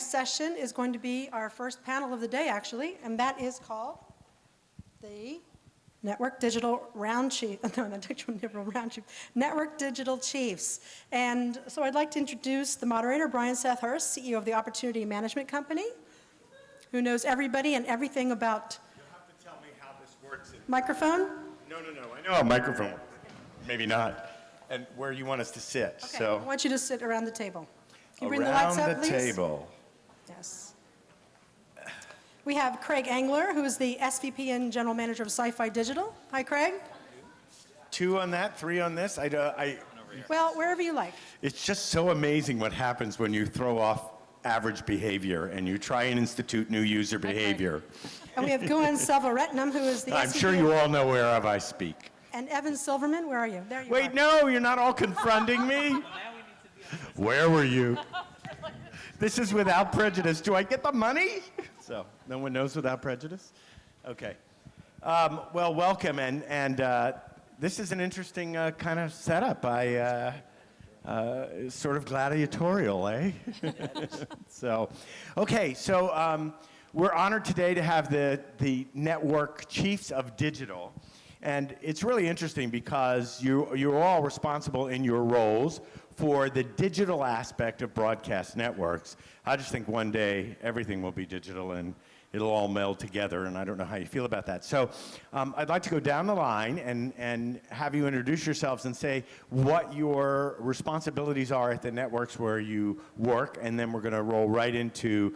next session is going to be our first panel of the day, actually, and that is called the Network Digital Round Chief. No, not Digital Round Chief. Network Digital Chiefs. And so I'd like to introduce the moderator, Brian Seth-Hurst, CEO of the Opportunity Management Company, who knows everybody and everything about. You'll have to tell me how this works. Microphone? No. I know a microphone. Maybe not. And where you want us to sit. Okay, So I want you to sit around the table. Can you bring around the lights up, the please? table. Yes. We have Craig Engler, who is the SVP and General Manager of Syfy Digital. Hi, Craig. 2 on that, 3 on this. Well, wherever you like. It's just so amazing what happens when you throw off average behavior and you try and institute new user behavior. And we have Guhan Selvaratnam, who is the I'm SVP. sure you all know whereof I speak. And Evan Silverman, where are you? There you are. Wait, no, you're not all confronting me. Where were you? This is without prejudice. Do I get the money? So, no one knows without prejudice? Okay. Well, welcome, and this is an interesting kind of setup. Sort of gladiatorial, eh? So, okay, so we're honored today to have the Network Chiefs of Digital. And it's really interesting because you're all responsible in your roles for the digital aspect of broadcast networks. I just think one day everything will be digital and it'll all meld together, and I don't know how you feel about that. So I'd like to go down the line and have you introduce yourselves and say what your responsibilities are at the networks where you work, and then we're going to roll right into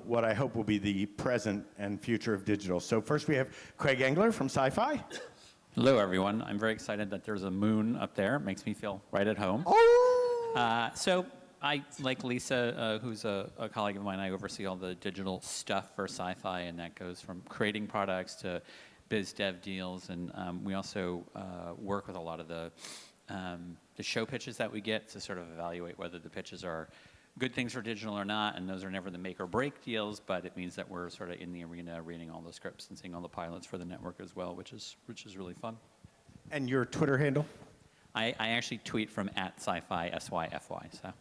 what I hope will be the present and future of digital. So first we have Craig Engler from Syfy. Hello, everyone. I'm very excited that there's a moon up there. It makes me feel right at home. Oh! So I, like Lisa, who's a colleague of mine, I oversee all the digital stuff for Syfy, and that goes from creating products to biz dev deals. And we also work with a lot of the show pitches that we get to sort of evaluate whether the pitches are good things for digital or not, and those are never the make or break deals, but it means that we're sort of in the arena reading all the scripts and seeing all the pilots for the network as well, which is really fun. And your Twitter handle? I actually tweet from @Syfy, SYFY, so.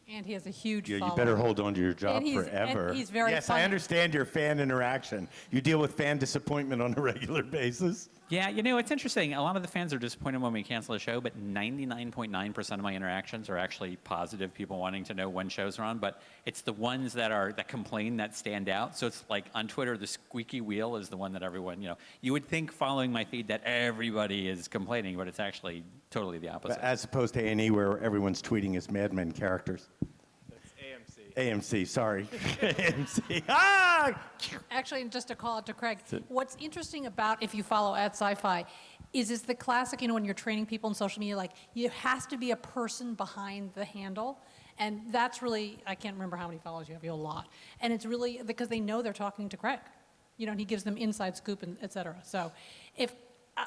And he has a huge Yeah, following. you better hold on to your job And he's- forever. and he's very Yes, funny. I understand your fan interaction. You deal with fan disappointment on a regular basis. Yeah, you know, it's interesting. A lot of the fans are disappointed when we cancel a show, but 99.9% of my interactions are actually positive people wanting to know when shows are on, but it's the ones that complain that stand out. So it's like on Twitter, the squeaky wheel is the one that everyone, you would think following my feed that everybody is complaining, but it's actually totally the opposite. As opposed to A&E where everyone's tweeting as Mad Men characters. AMC, sorry. AMC. Ah! Actually, and just to call it to Craig, what's interesting about if you follow @Syfy is the classic, when you're training people in social media, like, it has to be a person behind the handle. And that's really, I can't remember how many followers you have a lot. And it's really because they know they're talking to Craig. And he gives them inside scoop, and et cetera. So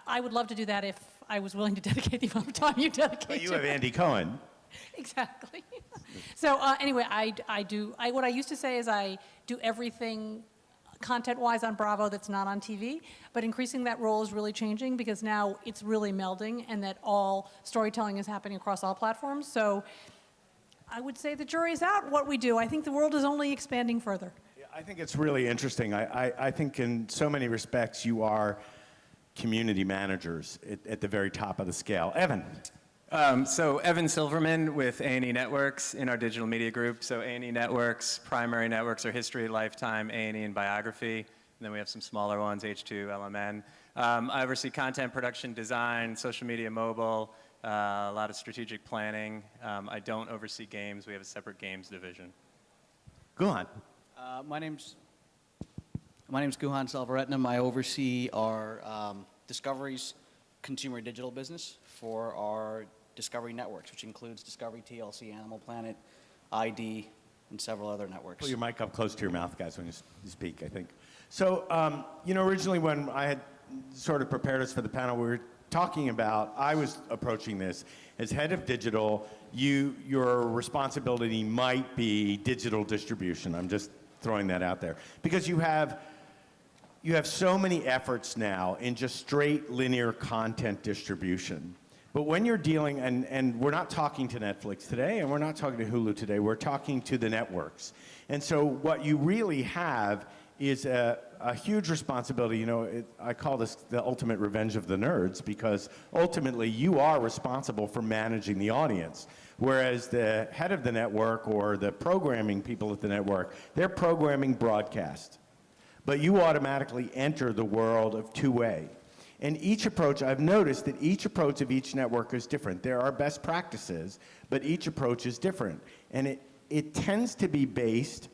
I would love to do that if I was willing to dedicate the amount of time you dedicate But you to have it. Andy Cohen. Exactly. So anyway, what I used to say is I do everything content-wise on Bravo that's not on TV, but increasing that role is really changing because now it's really melding and that all storytelling is happening across all platforms. So I would say the jury's out what we do. I think the world is only expanding further. I think it's really interesting. I think in so many respects you are community managers at the very top of the scale. Evan. So Evan Silverman with A&E Networks in our digital media group. So A&E Networks, primary networks are History, Lifetime, A&E, and Biography. And then we have some smaller ones, H2, LMN. I oversee content production, design, social media, mobile, a lot of strategic planning. I don't oversee games. We have a separate games division. Go on. My name's Guhan Selvaratnam. I oversee our Discovery's consumer digital business for our Discovery networks, which includes Discovery, TLC, Animal Planet, ID, and several other networks. Pull your mic up close to your mouth, guys, when you speak, I think. So, originally when I had sort of prepared us for the panel, we were talking about, I was approaching this as head of digital. Your responsibility might be digital distribution. I'm just throwing that out there. Because you have so many efforts now in just straight linear content distribution. But when you're dealing, and we're not talking to Netflix today, and we're not talking to Hulu today, we're talking to the networks. And so what you really have is a huge responsibility. You know, I call this the ultimate revenge of the nerds, because ultimately you are responsible for managing the audience. Whereas the head of the network or the programming people at the network, they're programming broadcast. But you automatically enter the world of two-way. And each approach, I've noticed that each approach of each network is different. There are best practices, but each approach is different. And it tends to be based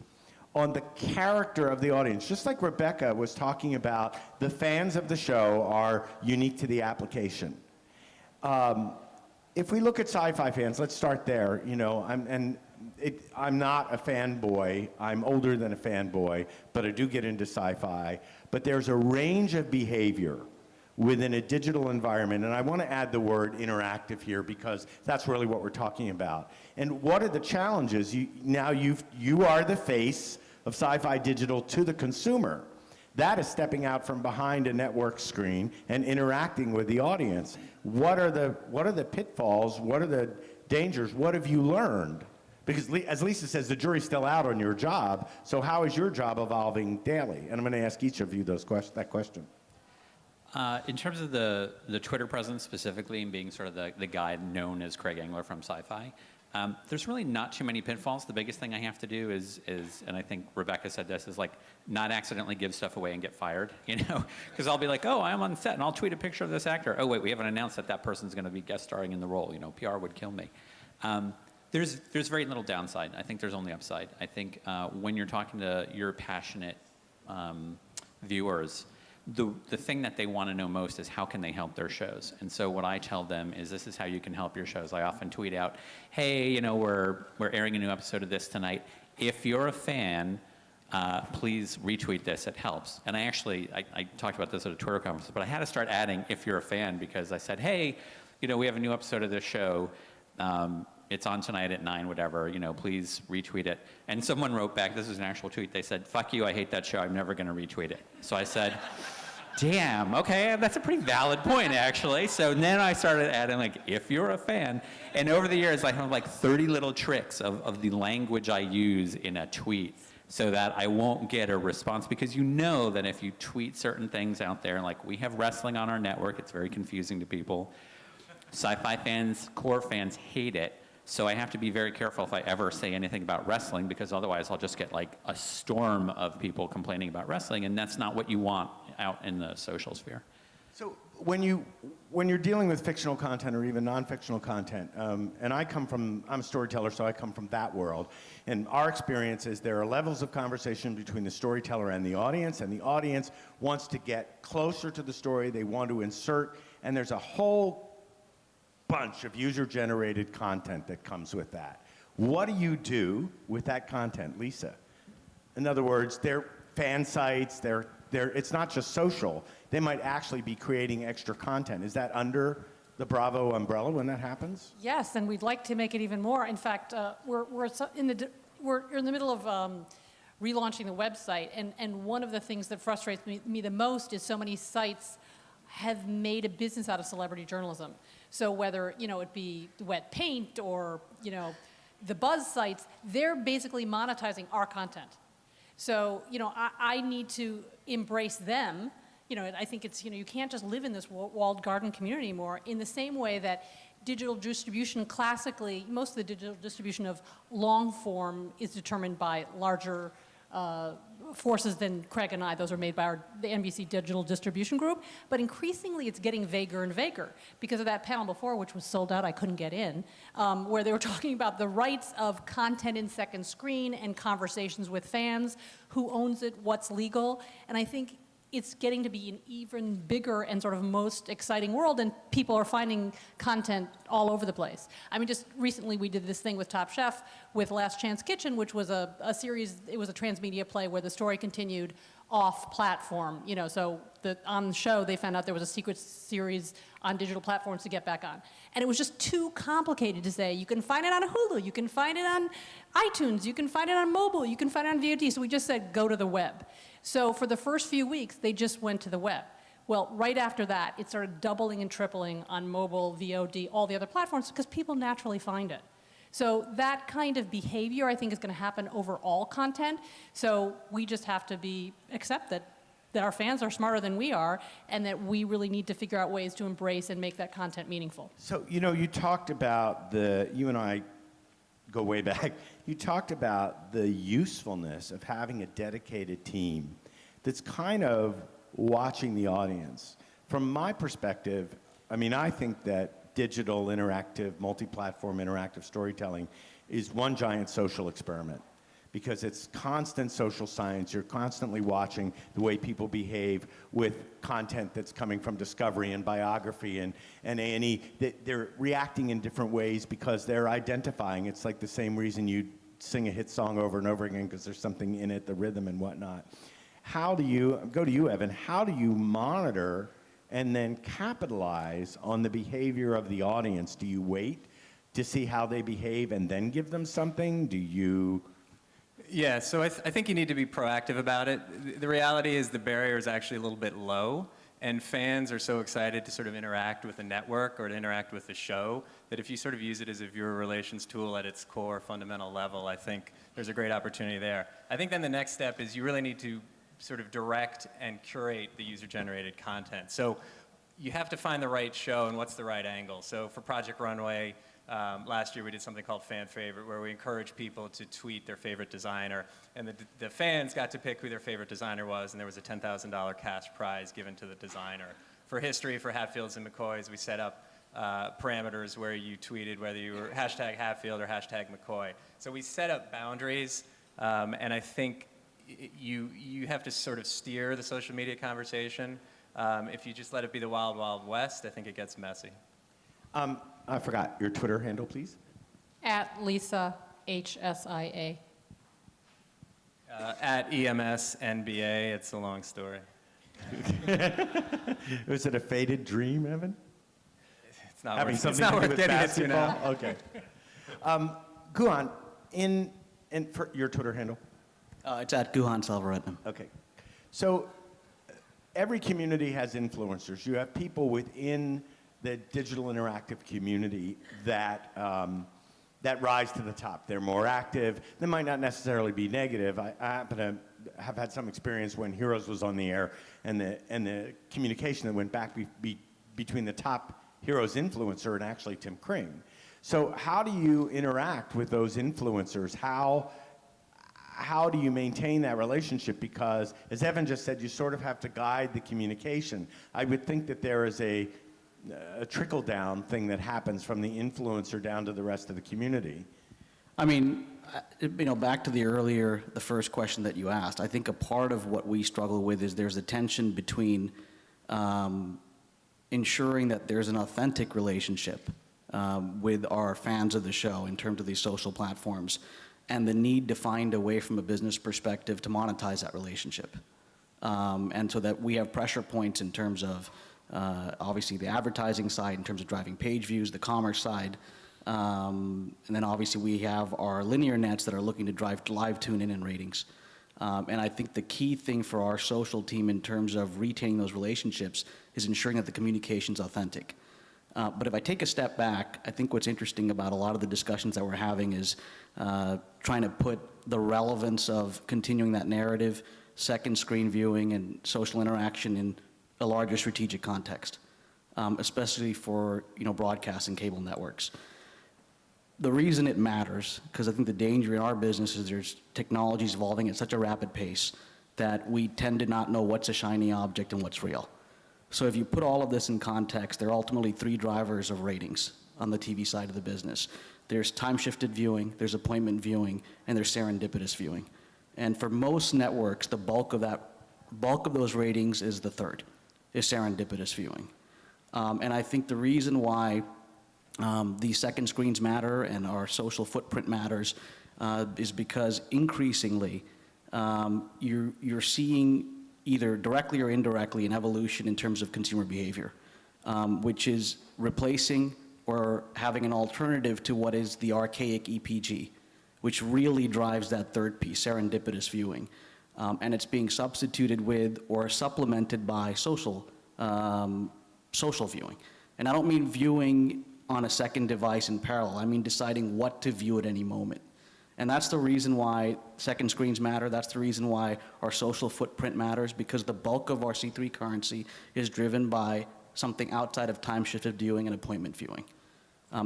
on the character of the audience. Just like Rebecca was talking about, the fans of the show are unique to the application. If we look at Syfy fans, let's start there. You know, I'm not a fanboy. I'm older than a fanboy, but I do get into Syfy. But there's a range of behavior within a digital environment, and I want to add the word interactive here because that's really what we're talking about. And what are the challenges? You are the face of Syfy Digital to the consumer. That is stepping out from behind a network screen and interacting with the audience. What are the pitfalls? What are the dangers? What have you learned? Because as Lisa says, the jury's still out on your job, so how is your job evolving daily? And I'm going to ask each of you that question. In terms of the Twitter presence specifically and being sort of the guy known as Craig Engler from Syfy, there's really not too many pitfalls. The biggest thing I have to do is, and I think Rebecca said this, is like not accidentally give stuff away and get fired, you know? Because I'll be like, oh, I'm on set and I'll tweet a picture of this actor. Oh, wait, we haven't announced that person's going to be guest starring in the role. You know, PR would kill me. There's very little downside. I think there's only upside. I think when you're talking to your passionate viewers, the thing that they want to know most is how can they help their shows. And so what I tell them is this is how you can help your shows. I often tweet out, hey, you know, we're airing a new episode of this tonight. If you're a fan, please retweet this, it helps. And I talked about this at a Twitter conference, but I had to start adding if you're a fan because I said, hey, you know, we have a new episode of this show. It's on tonight at 9, whatever, you know, please retweet it. And someone wrote back, this is an actual tweet, they said, fuck you, I hate that show, I'm never gonna retweet it. So I said, damn, okay, that's a pretty valid point, actually. So then I started adding, like, if you're a fan. And over the years, I have, like, 30 little tricks of the language I use in a tweet so that I won't get a response. Because you know that if you tweet certain things out there, like we have wrestling on our network, it's very confusing to people. Syfy fans, core fans hate it. So I have to be very careful if I ever say anything about wrestling, because otherwise I'll just get like a storm of people complaining about wrestling, and that's not what you want out in the social sphere. So when you're dealing with fictional content or even non-fictional content, and I'm a storyteller, so I come from that world, and our experience is there are levels of conversation between the storyteller and the audience wants to get closer to the story, they want to insert, and there's a whole bunch of user-generated content that comes with that. What do you do with that content, Lisa? In other words, they're fan sites, it's not just social. They might actually be creating extra content. Is that under the Bravo umbrella when that happens? Yes, and we'd like to make it even more. In fact, we're in the middle of relaunching the website, and one of the things that frustrates me the most is so many sites have made a business out of celebrity journalism. So whether, you know, it be Wet Paint or, you know, the Buzz sites, they're basically monetizing our content. So, you know, I need to embrace them. You know, I think it's, you know, you can't just live in this walled garden community anymore in the same way that digital distribution classically, most of the digital distribution of long form is determined by larger forces than Craig and I. Those are made by the NBC Digital Distribution Group. But increasingly, it's getting vaguer and vaguer because of that panel before, which was sold out, I couldn't get in, where they were talking about the rights of content in second screen and conversations with fans, who owns it, what's legal. And I think it's getting to be an even bigger and sort of most exciting world, and people are finding content all over the place. I mean, just recently we did this thing with Top Chef with Last Chance Kitchen, which was a series, it was a transmedia play where the story continued off platform, you know, so on the show they found out there was a secret series on digital platforms to get back on. And it was just too complicated to say, you can find it on Hulu, you can find it on iTunes, you can find it on mobile, you can find it on VOD. So we just said, go to the web. So for the first few weeks, they just went to the web. Well, right after that, it started doubling and tripling on mobile, VOD, all the other platforms, because people naturally find it. So that kind of behavior, I think, is going to happen over all content. So we just have to accept that our fans are smarter than we are, and that we really need to figure out ways to embrace and make that content meaningful. So, you talked about you and I go way back, you talked about the usefulness of having a dedicated team that's kind of watching the audience. From my perspective, I think that digital, interactive, multi-platform interactive storytelling is one giant social experiment, because it's constant social science. You're constantly watching the way people behave with content that's coming from Discovery and Biography and A&E. They're reacting in different ways because they're identifying. It's like the same reason you sing a hit song over and over again, because there's something in it, the rhythm and whatnot. How do you, go to you, Evan, how do you monitor and then capitalize on the behavior of the audience? Do you wait to see how they behave and then give them something? Do you... Yeah, so I think you need to be proactive about it. The reality is the barrier is actually a little bit low, and fans are so excited to sort of interact with the network or to interact with the show that if you sort of use it as a viewer relations tool at its core fundamental level, I think there's a great opportunity there. I think then the next step is you really need to sort of direct and curate the user-generated content. So you have to find the right show and what's the right angle. So for Project Runway, last year we did something called Fan Favorite, where we encouraged people to tweet their favorite designer, and the fans got to pick who their favorite designer was, and there was a $10,000 cash prize given to the designer. For history, for Hatfields and McCoys, we set up parameters where you tweeted whether you were hashtag Hatfield or hashtag McCoy. So we set up boundaries, and I think you have to sort of steer the social media conversation. If you just let it be the wild, wild west, I think it gets messy. I forgot your Twitter handle, please. At Lisa HSIA. At EMS NBA, it's a long story. Was it a faded dream, Evan? It's not Having worth, something it's not to do worth with getting basketball? into now. Okay. Guhan, in for your Twitter handle. It's at Guhan Selvaratnam. Okay. So every community has influencers. You have people within the digital interactive community that that rise to the top. They're more active. They might not necessarily be negative. I happen to have had some experience when Heroes was on the air, and the communication that went back between the top Heroes influencer and actually Tim Kring. So how do you interact with those influencers? How do you maintain that relationship? Because, as Evan just said, you sort of have to guide the communication. I would think that there is a trickle-down thing that happens from the influencer down to the rest of the community. Back to the first question that you asked, I think a part of what we struggle with is there's a tension between ensuring that there's an authentic relationship with our fans of the show in terms of these social platforms, and the need to find a way from a business perspective to monetize that relationship. And so that we have pressure points in terms of obviously the advertising side, in terms of driving page views, the commerce side, and then obviously we have our linear nets that are looking to drive live tune-in and ratings. And I think the key thing for our social team in terms of retaining those relationships is ensuring that the communication's authentic. But if I take a step back, I think what's interesting about a lot of the discussions that we're having is trying to put the relevance of continuing that narrative, second screen viewing, and social interaction in a larger strategic context, especially for broadcast and cable networks. The reason it matters, because I think the danger in our business is there's technologies evolving at such a rapid pace that we tend to not know what's a shiny object and what's real. So if you put all of this in context, there are ultimately three drivers of ratings on the TV side of the business. There's time-shifted viewing, there's appointment viewing, and there's serendipitous viewing. And for most networks, the bulk of those ratings is the third, is serendipitous viewing. And I think the reason why these second screens matter and our social footprint matters is because increasingly you're seeing either directly or indirectly an evolution in terms of consumer behavior, which is replacing or having an alternative to what is the archaic EPG, which really drives that third piece, serendipitous viewing. And it's being substituted with or supplemented by social social viewing. And I don't mean viewing on a second device in parallel. I mean deciding what to view at any moment. And that's the reason why second screens matter. That's the reason why our social footprint matters, because the bulk of our C3 currency is driven by something outside of time-shifted viewing and appointment viewing.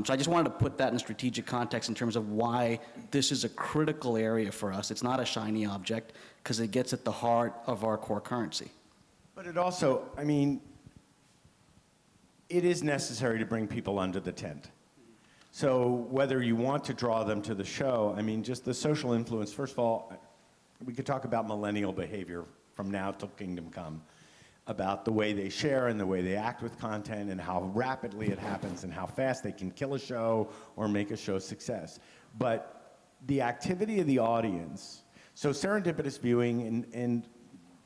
So I just wanted to put that in strategic context in terms of why this is a critical area for us. It's not a shiny object, because it gets at the heart of our core currency. But it also, I mean, it is necessary to bring people under the tent. So whether you want to draw them to the show, I mean, just the social influence, first of all, we could talk about millennial behavior from now till kingdom come, about the way they share and the way they act with content and how rapidly it happens and how fast they can kill a show or make a show success. But the activity of the audience, so serendipitous viewing, and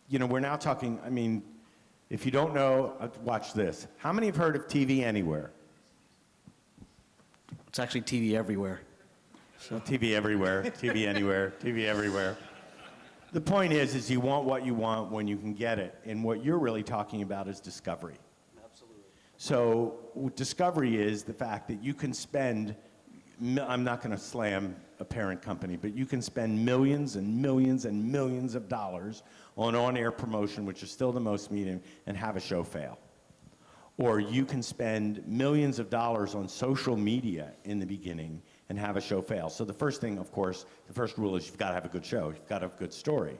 you know, we're now talking, I mean, if you don't know, watch this. How many have heard of TV Anywhere? It's actually TV everywhere. So TV everywhere, TV anywhere, TV everywhere. The point is you want what you want when you can get it. And what you're really talking about is discovery. Absolutely. So discovery is the fact that you can spend, I'm not going to slam a parent company, but you can spend millions and millions and millions of dollars on on-air promotion, which is still the most medium, and have a show fail. Or you can spend millions of dollars on social media in the beginning and have a show fail. So the first thing, of course, the first rule is you've got to have a good show. You've got to have a good story.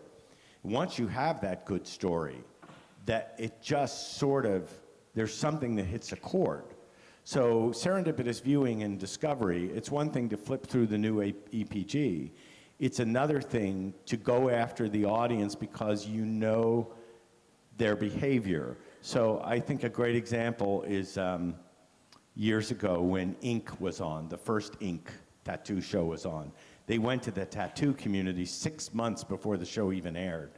Once you have that good story, that it just sort of, there's something that hits a chord. So serendipitous viewing and discovery, it's one thing to flip through the new EPG. It's another thing to go after the audience because you know their behavior. So I think a great example is years ago when Ink was on, the first Ink tattoo show was on. They went to the tattoo community 6 months before the show even aired.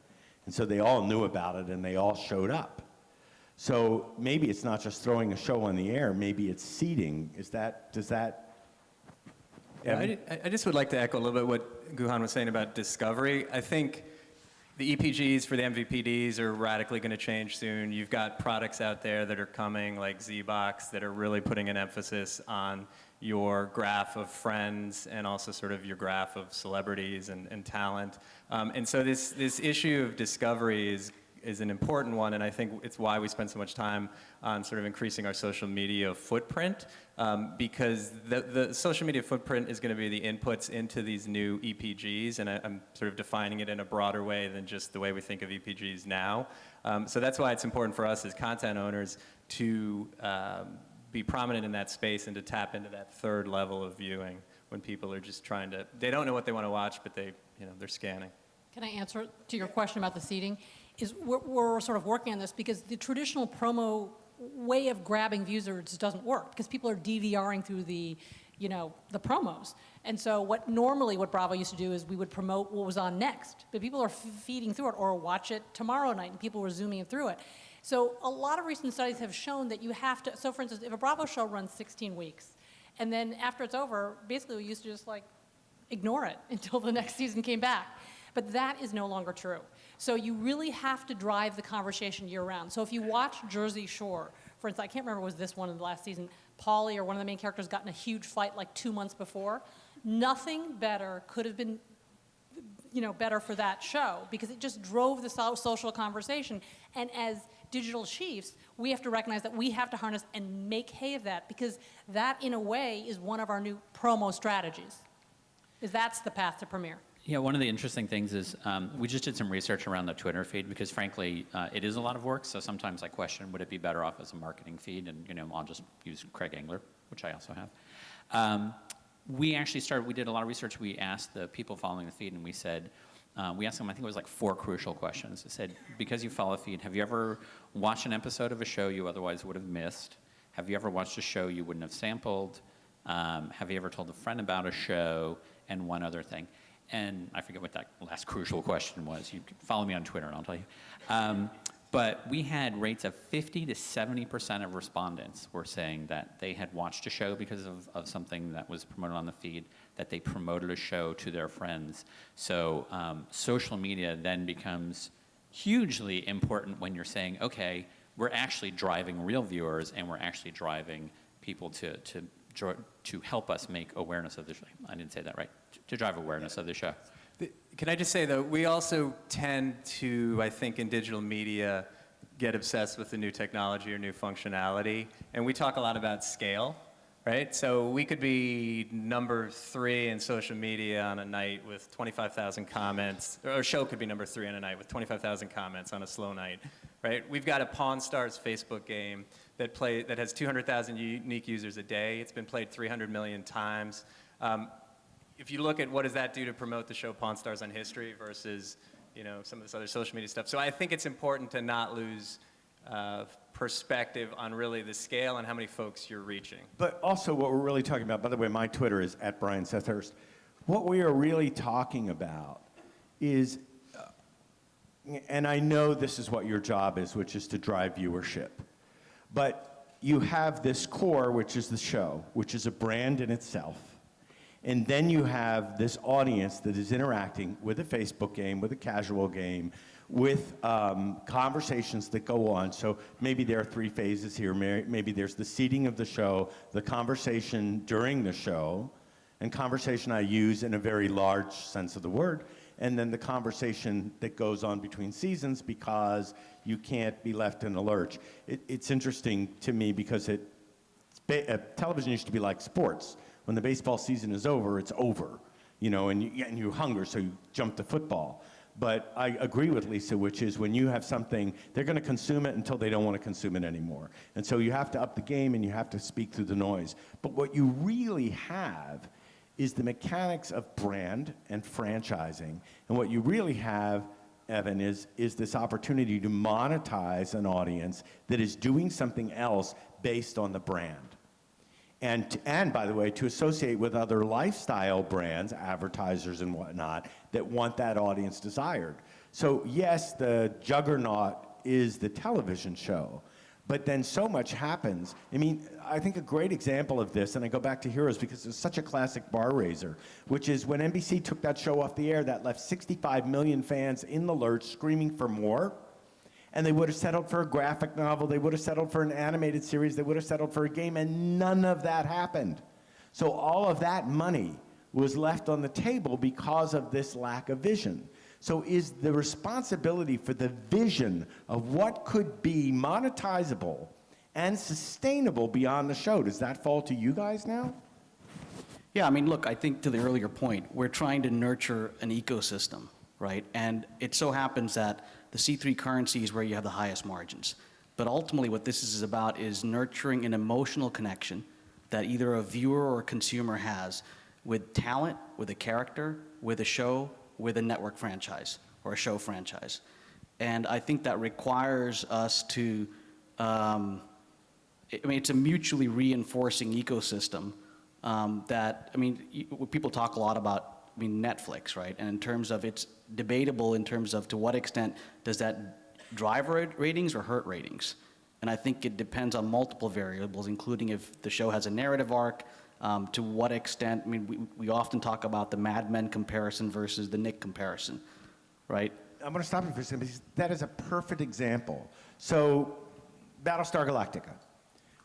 And so they all knew about it and they all showed up. So maybe it's not just throwing a show on the air, maybe it's seeding. Does that? Yeah, I just would like to echo a little bit what Guhan was saying about discovery. I think the EPGs for the MVPDs are radically going to change soon. You've got products out there that are coming, like Zbox, that are really putting an emphasis on your graph of friends and also sort of your graph of celebrities and talent. And so this issue of discovery is an important one, and I think it's why we spend so much time on sort of increasing our social media footprint, because the social media footprint is going to be the inputs into these new EPGs, and I'm sort of defining it in a broader way than just the way we think of EPGs now. So that's why it's important for us as content owners to be prominent in that space and to tap into that third level of viewing when people are just trying to, they don't know what they want to watch, but they're scanning. Can I answer to your question about the seating? We're sort of working on this because the traditional promo way of grabbing viewers doesn't work because people are DVRing through the promos. And so what Bravo used to do is we would promote what was on next, but people are feeding through it or watch it tomorrow night and people were zooming through it. So a lot of recent studies have shown that you have to, so for instance, if a Bravo show runs 16 weeks and then after it's over, basically we used to just like ignore it until the next season came back. But that is no longer true. So you really have to drive the conversation year-round. So if you watch Jersey Shore, for instance, I can't remember was this one in the last season, Paulie or one of the main characters got in a huge fight like 2 months before. Nothing better could have been better for that show because it just drove the social conversation. And as digital chiefs, we have to recognize that we have to harness and make hay of that because that, in a way, is one of our new promo strategies. That's the path to Premiere. Yeah, one of the interesting things is we just did some research around the Twitter feed because, frankly, it is a lot of work. So sometimes I question, would it be better off as a marketing feed? And I'll just use Craig Engler, which I also have. We did a lot of research. We asked the people following the feed, and we said, we asked them, I think it was like 4 crucial questions. It said, because you follow a feed, have you ever watched an episode of a show you otherwise would have missed? Have you ever watched a show you wouldn't have sampled? Have you ever told a friend about a show? And one other thing. And I forget what that last crucial question was. You can follow me on Twitter and I'll tell you. But we had rates of 50 to 70% of respondents were saying that they had watched a show because of something that was promoted on the feed, that they promoted a show to their friends. So social media then becomes hugely important when you're saying, okay, we're actually driving real viewers, and we're actually driving people to help us make awareness of the show. I didn't say that right. To drive awareness of the show. Can I just say, though, we also tend to, I think, in digital media, get obsessed with the new technology or new functionality. And we talk a lot about scale, right? So we could be number 3 in social media on a night with 25,000 comments, or a show could be number 3 on a night with 25,000 comments on a slow night, right? We've got a Pawn Stars Facebook game that has 200,000 unique users a day. It's been played 300 million times. If you look at what does that do to promote the show Pawn Stars on History versus, some of this other social media stuff. So I think it's important to not lose perspective on really the scale and how many folks you're reaching. But also what we're really talking about, by the way, my Twitter is @BrianSethurst. What we are really talking about is, and I know this is what your job is, which is to drive viewership. But you have this core, which is the show, which is a brand in itself. And then you have this audience that is interacting with a Facebook game, with a casual game, with conversations that go on. So maybe there are 3 phases here. Maybe there's the seeding of the show, the conversation during the show, and conversation I use in a very large sense of the word, and then the conversation that goes on between seasons because you can't be left in a lurch. It's interesting to me because television used to be like sports. When the baseball season is over, it's over, and you hunger, so you jump to football. But I agree with Lisa, which is when you have something, they're going to consume it until they don't want to consume it anymore. And so you have to up the game and you have to speak through the noise. But what you really have is the mechanics of brand and franchising. And what you really have, Evan, is this opportunity to monetize an audience that is doing something else based on the brand. And by the way, to associate with other lifestyle brands, advertisers and whatnot, that want that audience desired. So yes, the juggernaut is the television show, but then so much happens. I mean, I think a great example of this, and I go back to Heroes because it's such a classic bar raiser, which is when NBC took that show off the air, that left 65 million fans in the lurch screaming for more. And they would have settled for a graphic novel, they would have settled for an animated series, they would have settled for a game, and none of that happened. So all of that money was left on the table because of this lack of vision. So is the responsibility for the vision of what could be monetizable and sustainable beyond the show, does that fall to you guys now? Yeah, I mean, look, I think to the earlier point, we're trying to nurture an ecosystem, right? And it so happens that the C3 currency is where you have the highest margins. But ultimately what this is about is nurturing an emotional connection that either a viewer or a consumer has with talent, with a character, with a show, with a network franchise or a show franchise. And I think that requires us to, it's a mutually reinforcing ecosystem people talk a lot about Netflix, right? And in terms of, it's debatable in terms of to what extent does that drive ratings or hurt ratings? And I think it depends on multiple variables, including if the show has a narrative arc, to what extent, we often talk about the Mad Men comparison versus the Nick comparison, right? I'm going to stop you for a second because that is a perfect example. So, Battlestar Galactica.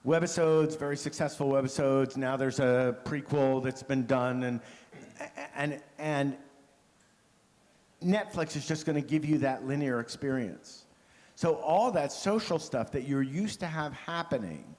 Webisodes, very successful webisodes. Now there's a prequel that's been done, and Netflix is just going to give you that linear experience. So all that social stuff that you're used to have happening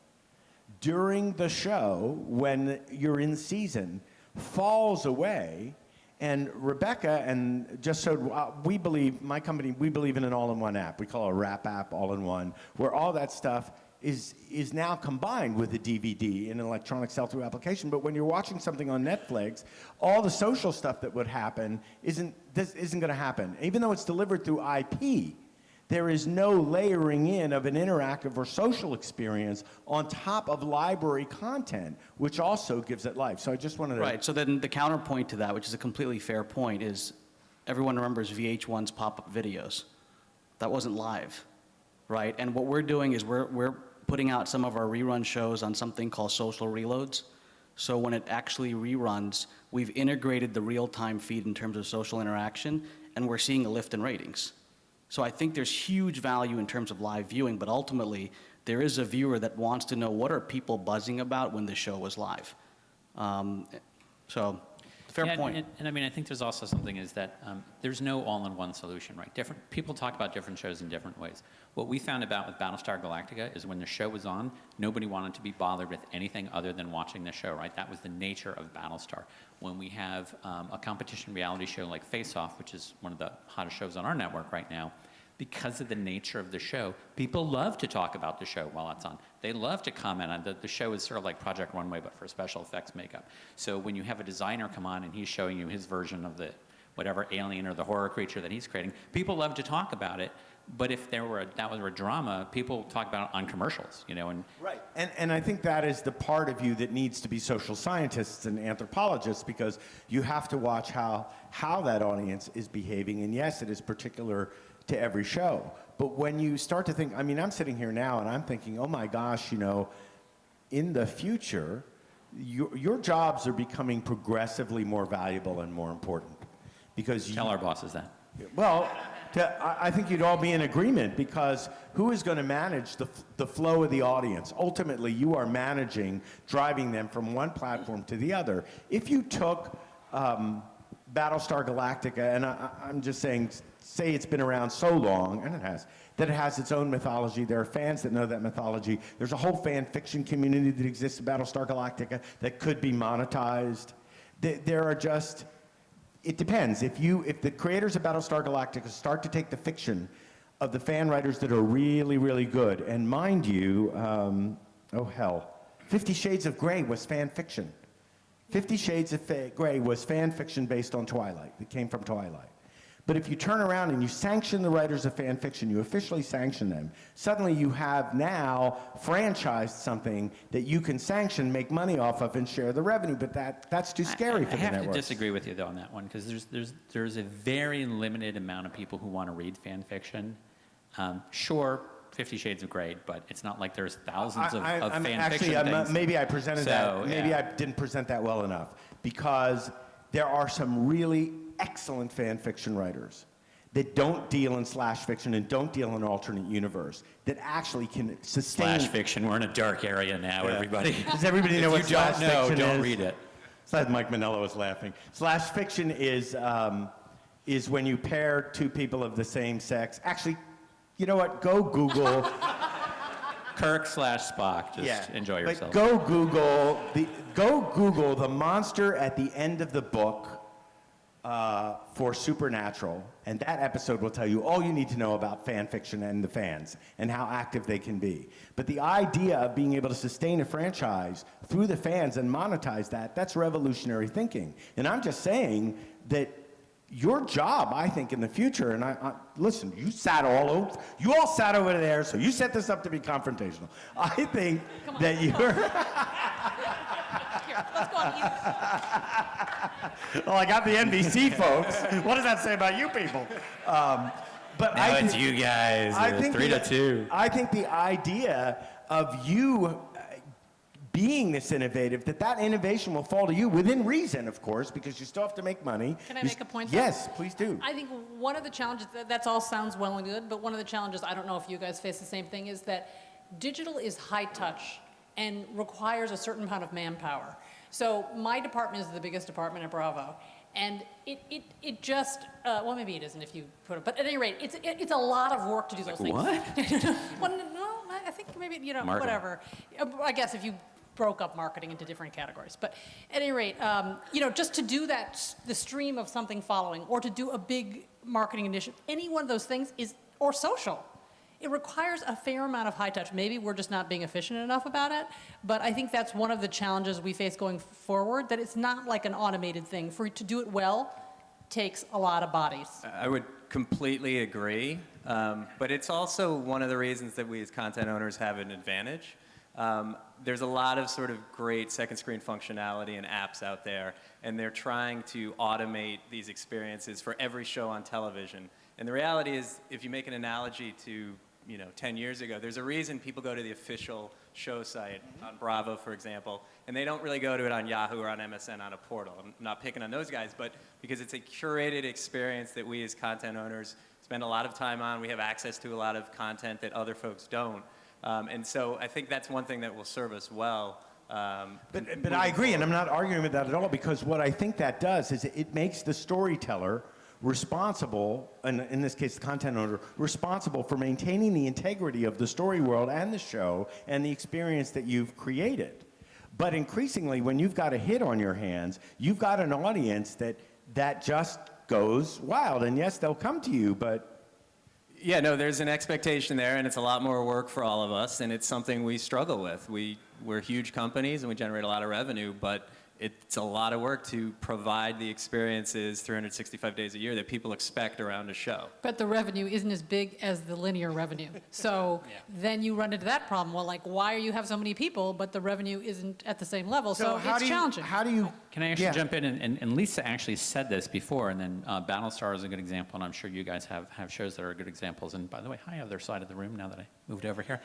during the show when you're in season falls away. And Rebecca, and just so we believe, my company, we believe in an all-in-one app. We call it a wrap app, all-in-one, where all that stuff is now combined with the DVD in an electronic sell-through application. But when you're watching something on Netflix, all the social stuff that would happen isn't going to happen. Even though it's delivered through IP, there is no layering in of an interactive or social experience on top of library content, which also gives it life. So I just wanted to... Right, so then the counterpoint to that, which is a completely fair point, is everyone remembers VH1's pop-up videos. That wasn't live, right? And what we're doing is we're putting out some of our rerun shows on something called social reloads. So when it actually reruns, we've integrated the real-time feed in terms of social interaction, and we're seeing a lift in ratings. So I think there's huge value in terms of live viewing, but ultimately, there is a viewer that wants to know what are people buzzing about when the show is live. So, fair Yeah, point. And I mean, I think there's also something is that there's no all-in-one solution, right? Different people talk about different shows in different ways. What we found about with Battlestar Galactica is when the show was on, nobody wanted to be bothered with anything other than watching the show, right? That was the nature of Battlestar. When we have a competition reality show like Face Off, which is one of the hottest shows on our network right now, because of the nature of the show, people love to talk about the show while it's on. They love to comment on the show is sort of like Project Runway, but for special effects makeup. So when you have a designer come on and he's showing you his version of the whatever alien or the horror creature that he's creating, people love to talk about it. But if that were a drama, people talk about it on commercials, you know. And Right, and I think that is the part of you that needs to be social scientists and anthropologists, because you have to watch how that audience is behaving. And yes, it is particular to every show. But when you start to think, I mean, I'm sitting here now and I'm thinking, oh my gosh, you know, in the future, your jobs are becoming progressively more valuable and more important. Because tell our bosses that. Well, I think you'd all be in agreement, because who is going to manage the flow of the audience? Ultimately, you are managing, driving them from one platform to the other. If you took Battlestar Galactica, and I'm just saying, say it's been around so long, and it has, that it has its own mythology. There are fans that know that mythology. There's a whole fan fiction community that exists in Battlestar Galactica that could be monetized. There are just... It depends. If the creators of Battlestar Galactica start to take the fiction of the fan writers that are really, really good, and mind you, oh hell, 50 Shades of Grey was fan fiction. 50 Shades of Grey was fan fiction based on Twilight. It came from Twilight. But if you turn around and you sanction the writers of fan fiction, you officially sanction them, suddenly you have now franchised something that you can sanction, make money off of, and share the revenue. But that's too scary for the networks. I have to disagree with you, though, on that one, because there's a very limited amount of people who want to read fan fiction. Sure, 50 Shades of Grey, but it's not like there's thousands of fan fiction things. Maybe I presented that. Maybe I didn't present that well enough, because there are some really excellent fan fiction writers that don't deal in slash fiction and don't deal in alternate universe, that actually can sustain... Slash fiction, we're in a dark area now, everybody. Does everybody know what slash fiction is? If you don't know, don't read it. Mike Manello was laughing. Slash fiction is when you pair two people of the same sex. Actually, you know what? Go Google... Kirk/Spock, just enjoy yourself. But go Google the monster at the end of the book for Supernatural, and that episode will tell you all you need to know about fan fiction and the fans and how active they can be. But the idea of being able to sustain a franchise through the fans and monetize that's revolutionary thinking. And I'm just saying that your job, I think, in the future, and listen, you all sat over there, so you set this up to be confrontational. I think that you're... Here, let's go on. Well, I got the NBC folks. What does that say about you people? But now it's you guys, 3-2. I think the idea of you being this innovative, that innovation will fall to you within reason, of course, because you still have to make money. Can I make a point? Yes, please do. I think one of the challenges, that's all sounds well and good, but one of the challenges, I don't know if you guys face the same thing, is that digital is high touch and requires a certain amount of manpower. So my department is the biggest department at Bravo, and it just, well, maybe it isn't if you put it, but at any rate, it's a lot of work to do those things. What? Well, no, I think maybe, Marketing. whatever. I guess if you broke up marketing into different categories. But at any rate, just to do the stream of something following, or to do a big marketing initiative, any one of those things or social. It requires a fair amount of high touch. Maybe we're just not being efficient enough about it, but I think that's one of the challenges we face going forward, that it's not like an automated thing. To do it well takes a lot of bodies. I would completely agree, but it's also one of the reasons that we as content owners have an advantage. There's a lot of sort of great second screen functionality and apps out there, and they're trying to automate these experiences for every show on television. And the reality is, if you make an analogy to 10 years ago, there's a reason people go to the official show site on Bravo, for example, and they don't really go to it on Yahoo or on MSN on a portal. I'm not picking on those guys, but because it's a curated experience that we as content owners spend a lot of time on. We have access to a lot of content that other folks don't. And so I think that's one thing that will serve us well. But I agree, and I'm not arguing with that at all, because what I think that does is it makes the storyteller responsible, and in this case the content owner, responsible for maintaining the integrity of the story world and the show and the experience that you've created. But increasingly, when you've got a hit on your hands, you've got an audience that just goes wild. And yes, they'll come to you, but Yeah, no, there's an expectation there, and it's a lot more work for all of us, and it's something we struggle with. We're huge companies, and we generate a lot of revenue, but it's a lot of work to provide the experiences 365 days a year that people expect around a show. But the revenue isn't as big as the linear revenue. So then you run into that problem. Well, like, why you have so many people, but the revenue isn't at the same level? So it's challenging. How do you? Can I actually Yeah. jump in? And Lisa actually said this before, and then Battlestar is a good example, and I'm sure you guys have shows that are good examples. And by the way, hi, other side of the room now that I moved over here.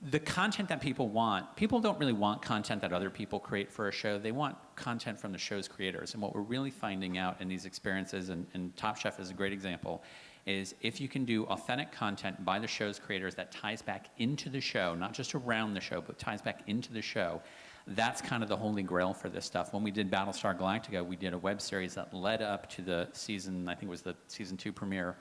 The content that people want, people don't really want content that other people create for a show. They want content from the show's creators. And what we're really finding out in these experiences, and Top Chef is a great example, is if you can do authentic content by the show's creators that ties back into the show, not just around the show, but ties back into the show, that's kind of the holy grail for this stuff. When we did Battlestar Galactica, we did a web series that led up to the season, I think it was the season 2 premiere,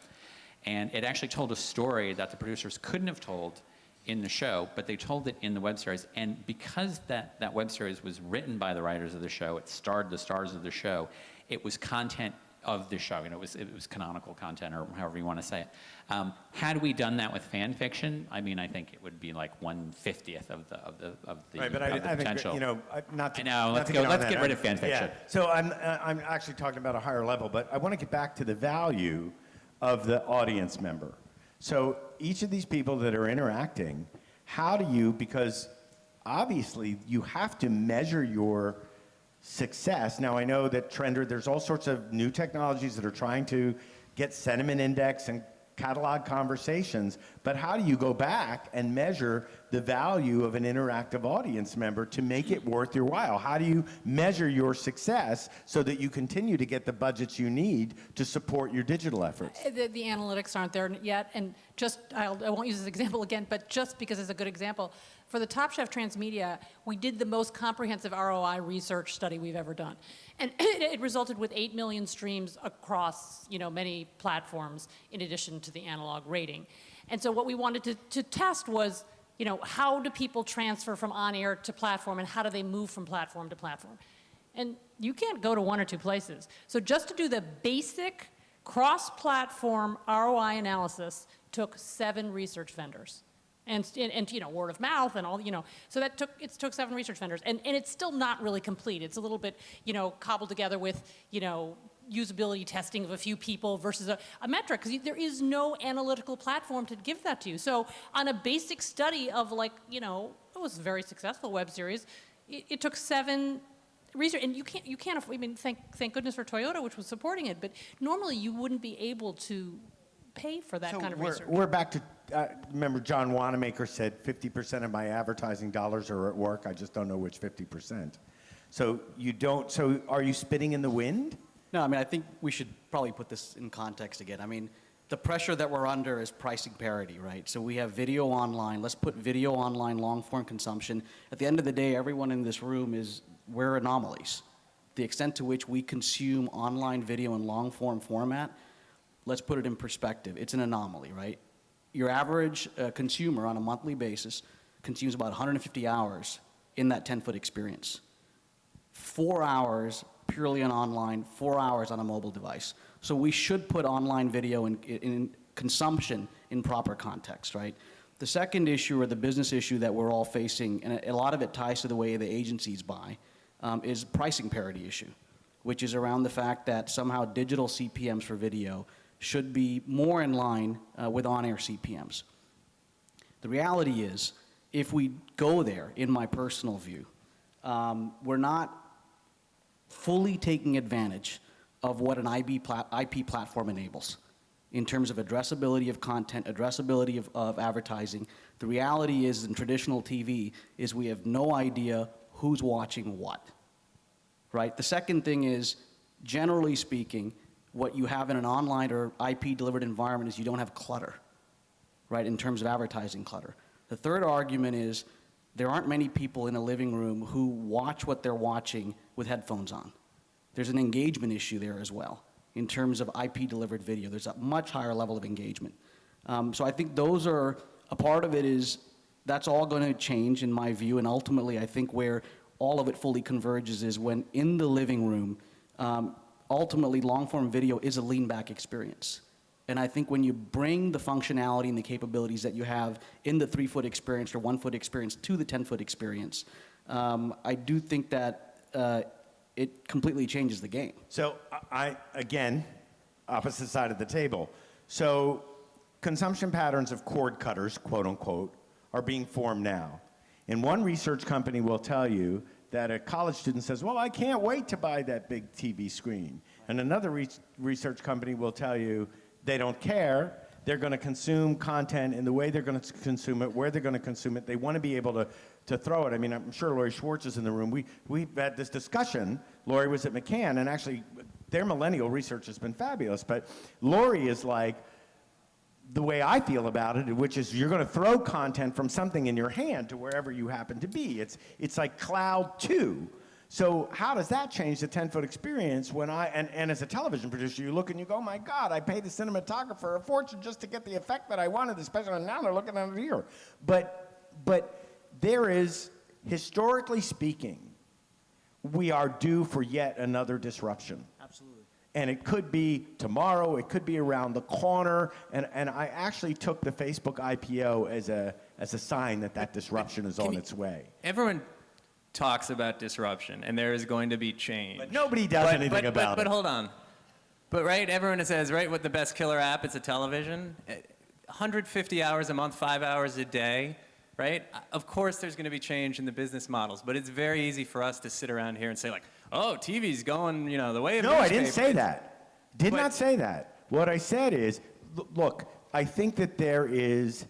and it actually told a story that the producers couldn't have told in the show, but they told it in the web series. And because that web series was written by the writers of the show, it starred the stars of the show, it was content of the show. You know, it was canonical content, or however you want to say it. Had we done that with fan fiction, I mean, I think it would be like 1/50th of the Right, but I potential. think, you know, not to, I know. not to Let's on get that. rid of fan fiction. Yeah. So I'm actually talking about a higher level, but I want to get back to the value of the audience member. So each of these people that are interacting, how do you, because obviously you have to measure your success. Now I know that Trender, there's all sorts of new technologies that are trying to get sentiment index and catalog conversations, but how do you go back and measure the value of an interactive audience member to make it worth your while? How do you measure your success so that you continue to get the budgets you need to support your digital efforts? The analytics aren't there yet, and I won't use this example again, but just because it's a good example, for the Top Chef Transmedia, we did the most comprehensive ROI research study we've ever done. And it resulted with 8 million streams across, many platforms in addition to the analog rating. And so what we wanted to test was, how do people transfer from on-air to platform, and how do they move from platform to platform? And you can't go to one or two places. So just to do the basic cross-platform ROI analysis took 7 research vendors. And word of mouth and all, so it took 7 research vendors, and it's still not really complete. It's a little bit, cobbled together with, usability testing of a few people versus a metric, because there is no analytical platform to give that to you. So on a basic study of it was a very successful web series, it took 7 research, and you can't. I mean, thank goodness for Toyota, which was supporting it, but normally you wouldn't be able to pay for that kind of research. We're back to, remember John Wanamaker said 50% of my advertising dollars are at work, I just don't know which 50%. So are you spitting in the wind? No, I mean, I think we should probably put this in context again. I mean, the pressure that we're under is pricing parity, right? So we have video online. Let's put video online long-form consumption. At the end of the day, everyone in this room we're anomalies. The extent to which we consume online video in long-form format, let's put it in perspective. It's an anomaly, right? Your average consumer on a monthly basis consumes about 150 hours in that 10-foot experience. 4 hours purely on online, 4 hours on a mobile device. So we should put online video in consumption in proper context, right? The second issue, or the business issue that we're all facing, and a lot of it ties to the way the agencies buy, is pricing parity issue, which is around the fact that somehow digital CPMs for video should be more in line with on-air CPMs. The reality is, if we go there, in my personal view, we're not fully taking advantage of what an IP platform enables in terms of addressability of content, addressability of advertising. The reality is, in traditional TV, is we have no idea who's watching what, right? The second thing is, generally speaking, what you have in an online or IP-delivered environment is you don't have clutter, right, in terms of advertising clutter. The third argument is there aren't many people in a living room who watch what they're watching with headphones on. There's an engagement issue there as well. In terms of IP-delivered video, there's a much higher level of engagement. So I think those are, a part of it is, that's all going to change in my view, and ultimately I think where all of it fully converges is when in the living room, ultimately long-form video is a lean-back experience. And I think when you bring the functionality and the capabilities that you have in the 3-foot experience or 1-foot experience to the 10-foot experience, I do think that it completely changes the game. So again, opposite side of the table. So consumption patterns of cord cutters, quote unquote, are being formed now. And one research company will tell you that a college student says, well, I can't wait to buy that big TV screen. And another research company will tell you they don't care. They're going to consume content in the way they're going to consume it, where they're going to consume it. They want to be able to throw it. I mean, I'm sure Lori Schwartz is in the room. We've had this discussion. Lori was at McCann, and actually their millennial research has been fabulous. But Lori is like, the way I feel about it, which is you're going to throw content from something in your hand to wherever you happen to be. It's like cloud 2. So how does that change the 10-foot experience when and as a television producer, you look and you go, oh my God, I paid the cinematographer a fortune just to get the effect that I wanted, especially now they're looking at it here. But there is, historically speaking, we are due for yet another disruption. Absolutely. And it could be tomorrow, it could be around the corner, and I actually took the Facebook IPO as a sign that disruption is on its way. Everyone talks about disruption, and there is going to be change. But nobody does anything about it. But hold on. But right, everyone says, right, what the best killer app, it's a television. 150 hours a month, 5 hours a day, right? Of course there's going to be change in the business models, but it's very easy for us to sit around here and say like, oh, TV's going, the way of No, I newspaper. didn't say that. Did not say that. What I said is, look, I think that there is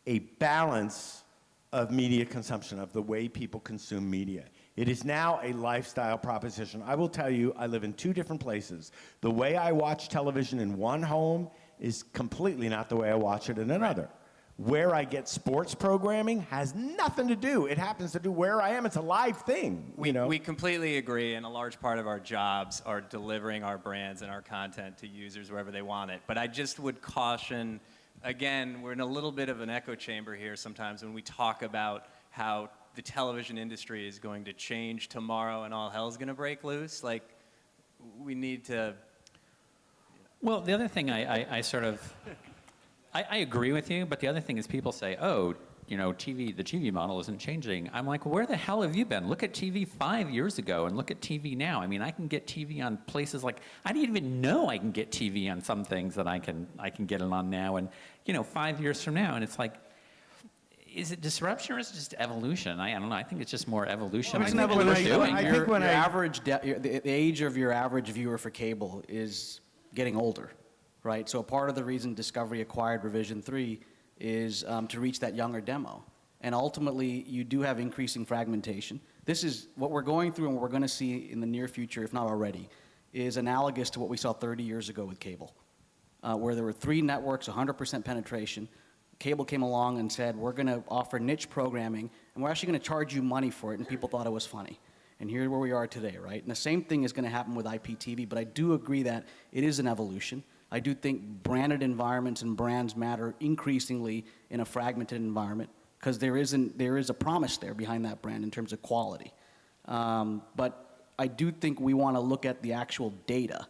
a balance of media consumption, of the way people consume media. It is now a lifestyle proposition. I will tell you, I live in 2 different places. The way I watch television in one home is completely not the way I watch it in another. Where I get sports programming has nothing to do. It happens to do where I am. It's a live thing. We completely agree, and a large part of our jobs are delivering our brands and our content to users wherever they want it. But I just would caution, again, we're in a little bit of an echo chamber here sometimes when we talk about how the television industry is going to change tomorrow and all hell's going to break loose. Like, we need to... Well, the other thing I sort of... I agree with you, but the other thing is people say, oh, the TV model isn't changing. I'm like, where the hell have you been? Look at TV 5 years ago and look at TV now. I mean, I can get TV on places like, I didn't even know I can get TV on some things that I can get it on now. And, 5 years from now, and it's like, is it disruption or is it just evolution? I don't know. I think it's just more evolution. It's an evolution. The age of your average viewer for cable is getting older. Right, so part of the reason Discovery acquired Revision 3 is to reach that younger demo. And ultimately, you do have increasing fragmentation. This is what we're going through and what we're going to see in the near future, if not already, is analogous to what we saw 30 years ago with cable, where there were 3 networks, 100% penetration. Cable came along and said, we're going to offer niche programming, and we're actually going to charge you money for it, and people thought it was funny. And here's where we are today, right? And the same thing is going to happen with IPTV, but I do agree that it is an evolution. I do think branded environments and brands matter increasingly in a fragmented environment because there is a promise there behind that brand in terms of quality. But I do think we want to look at the actual data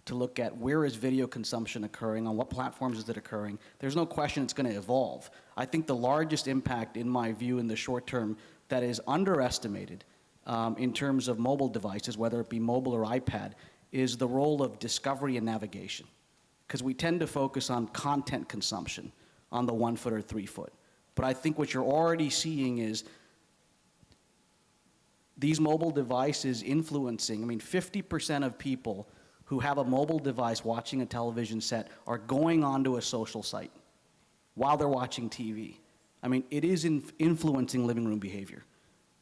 to look at where is video consumption occurring, on what platforms is it occurring. There's no question it's going to evolve. I think the largest impact, in my view, in the short term that is underestimated in terms of mobile devices, whether it be mobile or iPad, is the role of discovery and navigation. Because we tend to focus on content consumption on the 1-foot or 3-foot. But I think what you're already seeing is these mobile devices influencing, 50% of people who have a mobile device watching a television set are going onto a social site while they're watching TV. It is influencing living room behavior.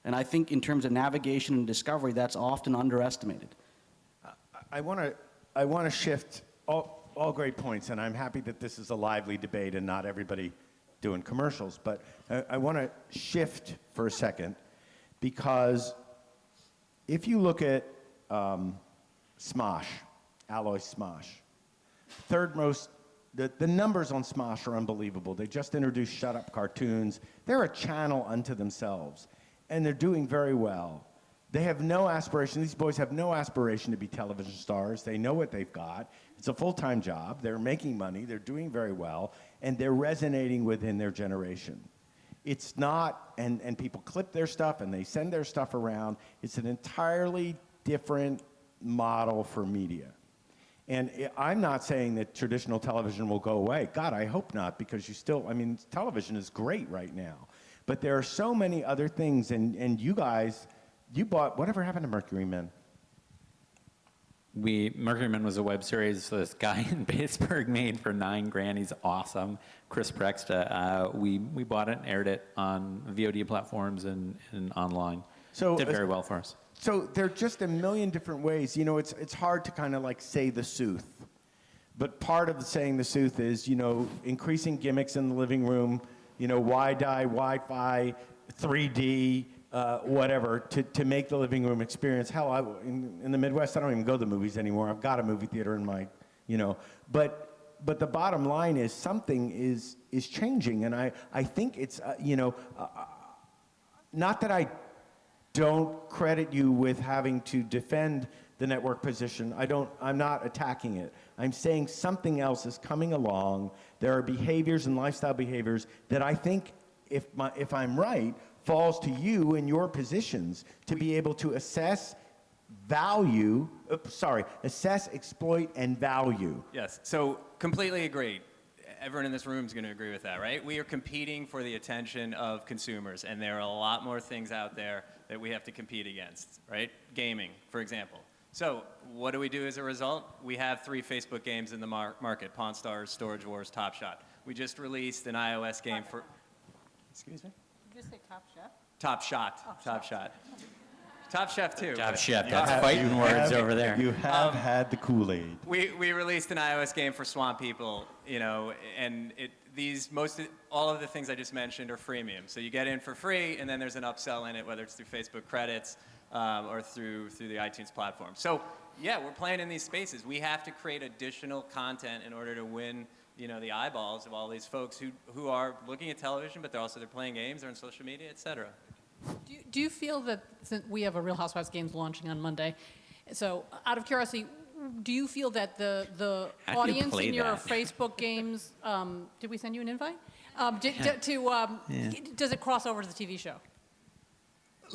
And I think in terms of navigation and discovery, that's often underestimated. I want to I want to shift, all great points, and I'm happy that this is a lively debate and not everybody doing commercials, but I want to shift for a second, because if you look at Smosh, Alloy Smosh, third most, the numbers on Smosh are unbelievable. They just introduced Shut Up Cartoons. They're a channel unto themselves, and they're doing very well. They have no aspiration. These boys have no aspiration to be television stars. They know what they've got. It's a full-time job. They're making money. They're doing very well, and they're resonating within their generation. It's not, and people clip their stuff and they send their stuff around. It's an entirely different model for media. And I'm not saying that traditional television will go away. God, I hope not, because you still, I mean, television is great right now. But there are so many other things, and you guys, you bought, whatever happened to Mercury Men? Mercury Men was a web series this guy in Pittsburgh made for $9,000. He's awesome. Chris Prexta. We bought it and aired it on VOD platforms and online. So did very well for us. So there are just a million different ways. You know, it's hard to kind of like say the sooth. But part of saying the sooth is, you know, increasing gimmicks in the living room, you know, Wi-Fi, Wi-Fi, 3D, whatever, to make the living room experience. Hell, in the Midwest, I don't even go to the movies anymore. I've got a movie theater in my, you know. But the bottom line is something is changing. And I think it's, you know, not that I don't credit you with having to defend the network position. I'm not attacking it. I'm saying something else is coming along. There are behaviors and lifestyle behaviors that I think, if I'm right, falls to you in your positions to be able to assess, exploit, and value. Yes, so completely agree. Everyone in this room is going to agree with that, right? We are competing for the attention of consumers, and there are a lot more things out there that we have to compete against, right? Gaming, for example. So what do we do as a result? We have 3 Facebook games in the market: Pawn Stars, Storage Wars, Top Shot. We just released an iOS game for... Excuse me? Did you say Top Chef? Top Shot. Oh, Top Shot. Top Chef, too. Top Chef, that's fighting words over there. You have had the Kool-Aid. We released an iOS game for Swamp People, you know, and all of the things I just mentioned are freemium. So you get in for free, and then there's an upsell in it, whether it's through Facebook credits or through the iTunes platform. So yeah, we're playing in these spaces. We have to create additional content in order to win, you know, the eyeballs of all these folks who are looking at television, but they're playing games, they're on social media, et cetera. Do you feel that, since we have a Real Housewives games launching on Monday, so out of curiosity, do you feel that the How do you audience play in your that? Facebook games, did we send you an invite? Does it cross over to the TV show?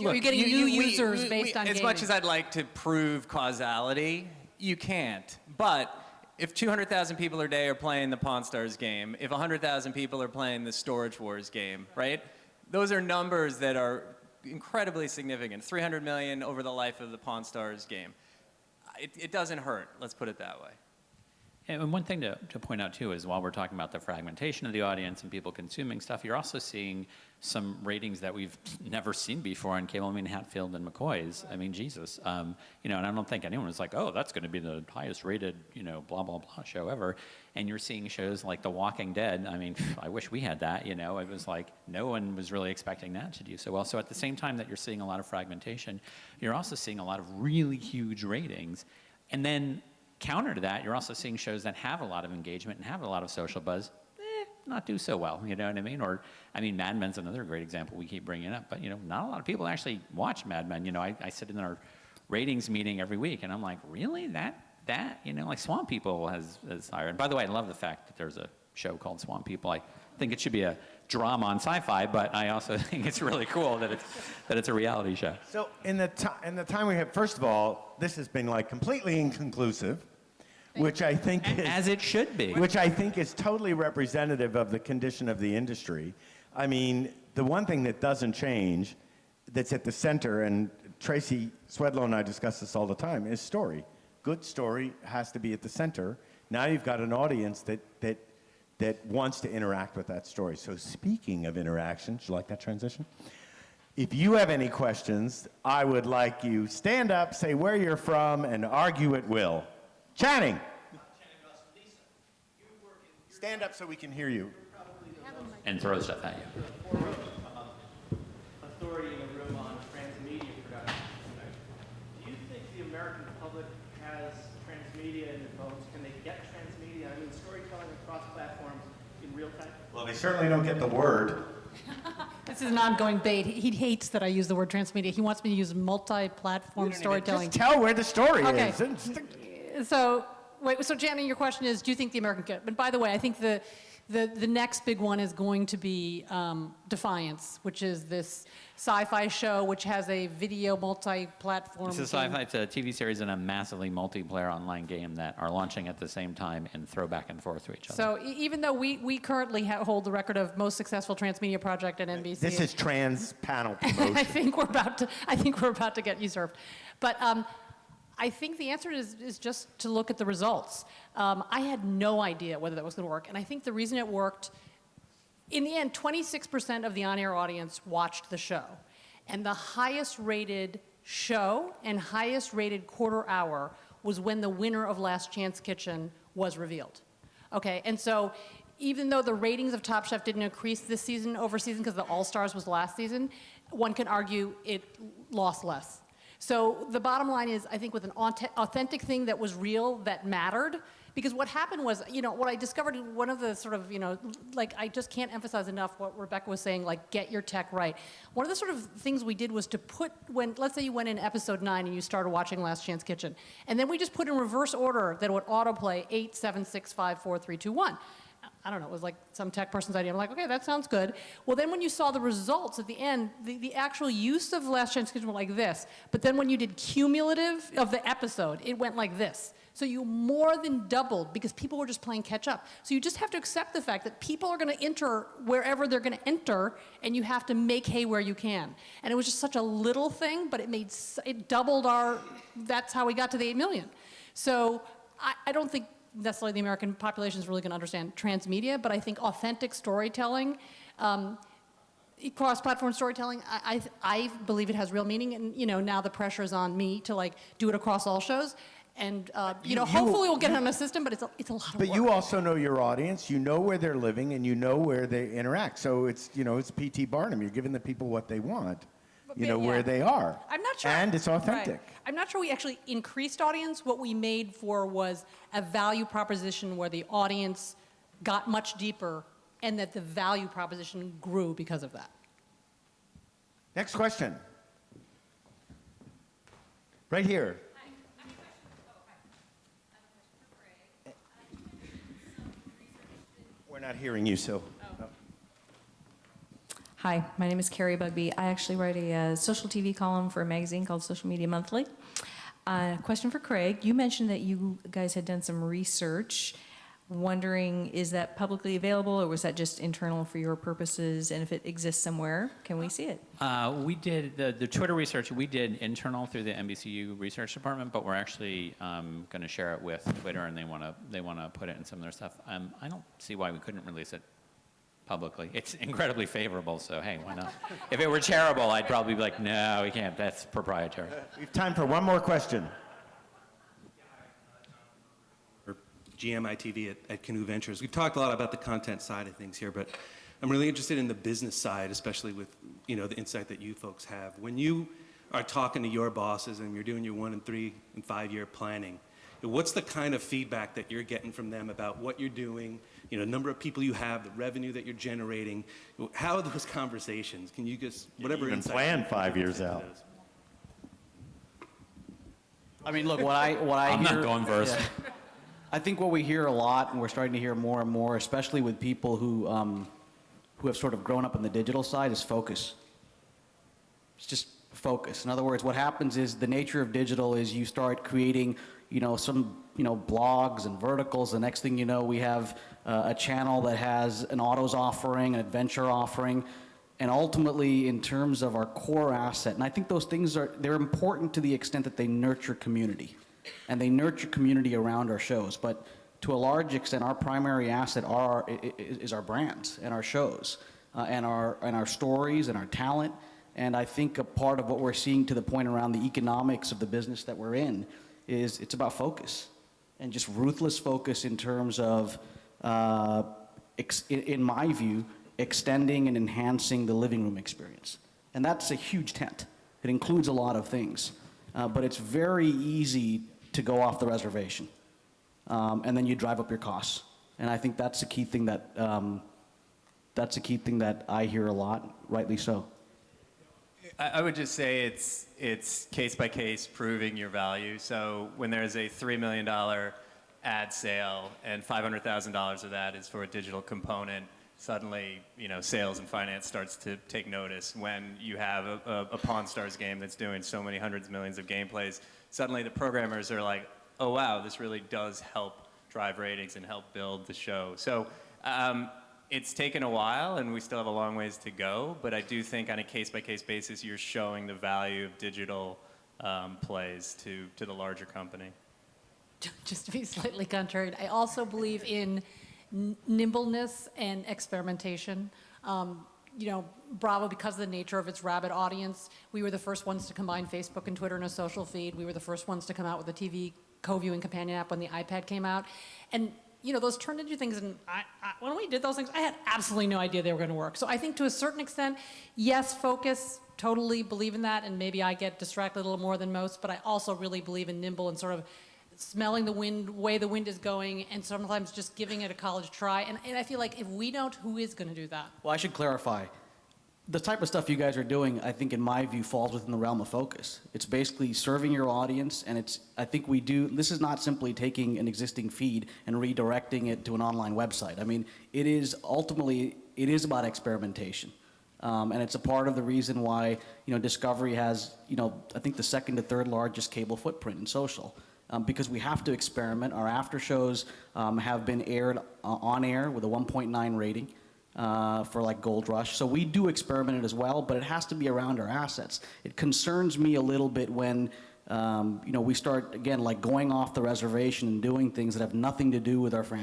Are you getting new users based on As gaming? much as I'd like to prove causality, you can't. But if 200,000 people a day are playing the Pawn Stars game, if 100,000 people are playing the Storage Wars game, right? Those are numbers that are incredibly significant. 300 million over the life of the Pawn Stars game. It doesn't hurt, let's put it that way. And one thing to point out, too, is while we're talking about the fragmentation of the audience and people consuming stuff, you're also seeing some ratings that we've never seen before on cable. I mean, Hatfield and McCoy's. I mean, Jesus. You know, and I don't think anyone was like, oh, that's going to be the highest rated, you know, blah, blah, blah show ever. And you're seeing shows like The Walking Dead. I mean, I wish we had that, you know. It was like no one was really expecting that to do so well. So at the same time that you're seeing a lot of fragmentation, you're also seeing a lot of really huge ratings. And then counter to that, you're also seeing shows that have a lot of engagement and have a lot of social buzz, not do so well, you know what I mean? Or, I mean, Mad Men's another great example we keep bringing up, but, you know, not a lot of people actually watch Mad Men. You know, I sit in our ratings meeting every week, and I'm like, really? That? You know, like Swamp People has higher. And by the way, I love the fact that there's a show called Swamp People. I think it should be a drama on Syfy, but I also think it's really cool that it's a reality show. So in the time we have, first of all, this has been like completely inconclusive, which I think is, As it should be. which I think is totally representative of the condition of the industry. I mean, the one thing that doesn't change, that's at the center, and Tracy Swedlow and I discuss this all the time, is story. Good story has to be at the center. Now you've got an audience that wants to interact with that story. So speaking of interaction, do you like that transition? If you have any questions, I would like you stand up, say where you're from, and argue at will. Channing. Stand up so we can hear you. And throw stuff at you. Authority in the room on transmedia production. Do you think the American public has transmedia in their phones? Can they get transmedia? I mean, storytelling across platforms in real time? Well, they certainly don't get the word. This is an ongoing bait. He hates that I use the word transmedia. He wants me to use multi-platform storytelling. Just tell where the story Okay. is. So, wait, so Janet, your question is, do you think the American get? But by the way, I think the next big one is going to be Defiance, which is this sci-fi show which has a video multi-platform. It's a sci-fi, it's a TV series and a massively multiplayer online game that are launching at the same time and throw back and forth to each other. So even though we currently hold the record of most successful transmedia project at NBC. This is trans panel promotion. I think we're about to get usurped. But I think the answer is just to look at the results. I had no idea whether that was going to work, and I think the reason it worked, in the end, 26% of the on-air audience watched the show, and the highest rated show and highest rated quarter hour was when the winner of Last Chance Kitchen was revealed. Okay, and so even though the ratings of Top Chef didn't increase this season over season because the All-Stars was last season, one can argue it lost less. So the bottom line is, I think with an authentic thing that was real, that mattered, because what happened was, what I discovered, one of the sort of, like, I just can't emphasize enough what Rebecca was saying, like, get your tech right. One of the sort of things we did was to put, let's say you went in episode 9 and you started watching Last Chance Kitchen, and then we just put in reverse order that it would autoplay 8, 7, 6, 5, 4, 3, 2, 1. I don't know, it was like some tech person's idea. I'm like, okay, that sounds good. Well, then when you saw the results at the end, the actual use of Last Chance Kitchen went like this. But then when you did cumulative of the episode, it went like this. So you more than doubled because people were just playing catch up. So you just have to accept the fact that people are going to enter wherever they're going to enter, and you have to make hay where you can. And it was just such a little thing, but it doubled that's how we got to the 8 million. So I don't think necessarily the American population is really going to understand transmedia, but I think authentic storytelling, cross-platform storytelling, I believe it has real meaning, and now the pressure is on me to do it across all shows, and hopefully we'll get it on a system, but it's a lot of work. But you also know your audience, you know where they're living, and you know where they interact. So it's P.T. Barnum. You're giving the people what they want. Where they are. I'm not sure. And it's authentic. Right. I'm not sure we actually increased audience. What we made for was a value proposition where the audience got much deeper and that the value proposition grew because of that. Next question. Right here. We're not hearing you, so. Hi, my name is Carrie Bugby. I actually write a social TV column for a magazine called Social Media Monthly. Question for Craig. You mentioned that you guys had done some research. Wondering, is that publicly available, or was that just internal for your purposes? And if it exists somewhere, can we see it? We did the Twitter research. We did internal through the NBCU research department, but we're actually going to share it with Twitter, and they want to put it in some of their stuff. I don't see why we couldn't release it publicly. It's incredibly favorable, so hey, why not? If it were charitable, I'd probably be like, no, we can't. That's proprietary. We have time for one more question. GMITV at Canoe Ventures. We've talked a lot about the content side of things here, but I'm really interested in the business side, especially with the insight that you folks have. When you are talking to your bosses and you're doing your 1 and 3 and 5 year planning, what's the kind of feedback that you're getting from them about what you're doing, number of people you have, the revenue that you're generating? How are those conversations? Can you just, whatever even insight plan 5 years into out. those? I mean, look, what I I'm hear, not going first. yeah. I think what we hear a lot, and we're starting to hear more and more, especially with people who have sort of grown up on the digital side, is focus. It's just focus. In other words, what happens is the nature of digital is you start creating, some, blogs and verticals. The next thing you know, we have a channel that has an autos offering, an adventure offering, and ultimately, in terms of our core asset, and I think those things they're important to the extent that they nurture community. And they nurture community around our shows. But to a large extent, our primary asset is our brands and our shows and our stories and our talent. And I think a part of what we're seeing, to the point around the economics of the business that we're in, is it's about focus. and just ruthless focus in terms of, in my view, extending and enhancing the living room experience. And that's a huge tent. It includes a lot of things, but it's very easy to go off the reservation, and then you drive up your costs. And I think that's a key thing that I hear a lot, rightly so. I would just say it's case by case proving your value. So when there's a $3 million ad sale and $500,000 of that is for a digital component, suddenly, sales and finance starts to take notice. When you have a Pawn Stars game that's doing so many hundreds of millions of gameplays, suddenly the programmers are like, oh wow, this really does help drive ratings and help build the show. So it's taken a while and we still have a long ways to go, but I do think on a case-by-case basis, you're showing the value of digital plays to the larger company. Just to be slightly contrary, I also believe in nimbleness and experimentation. Bravo, because of the nature of its rabid audience, we were the first ones to combine Facebook and Twitter in a social feed. We were the first ones to come out with a TV co-viewing companion app when the iPad came out. And those turned into things, and when we did those things, I had absolutely no idea they were going to work. So I think to a certain extent, yes, focus, totally believe in that, and maybe I get distracted a little more than most, but I also really believe in nimble and sort of smelling the wind, way the wind is going, and sometimes just giving it a college try. And I feel like if we don't, who is going to do that? Well, I should clarify. The type of stuff you guys are doing, I think, in my view, falls within the realm of focus. It's basically serving your audience, and I think this is not simply taking an existing feed and redirecting it to an online website. I mean, it is about experimentation. And it's a part of the reason why, Discovery has, I think the second to third largest cable footprint in social. Because we have to experiment. Our after shows have been aired on air with a 1.9 rating. For like Gold Rush. So we do experiment it as well, but it has to be around our assets. It concerns me a little bit when, we start, again, like going off the reservation and doing things that have nothing to do with our franchise.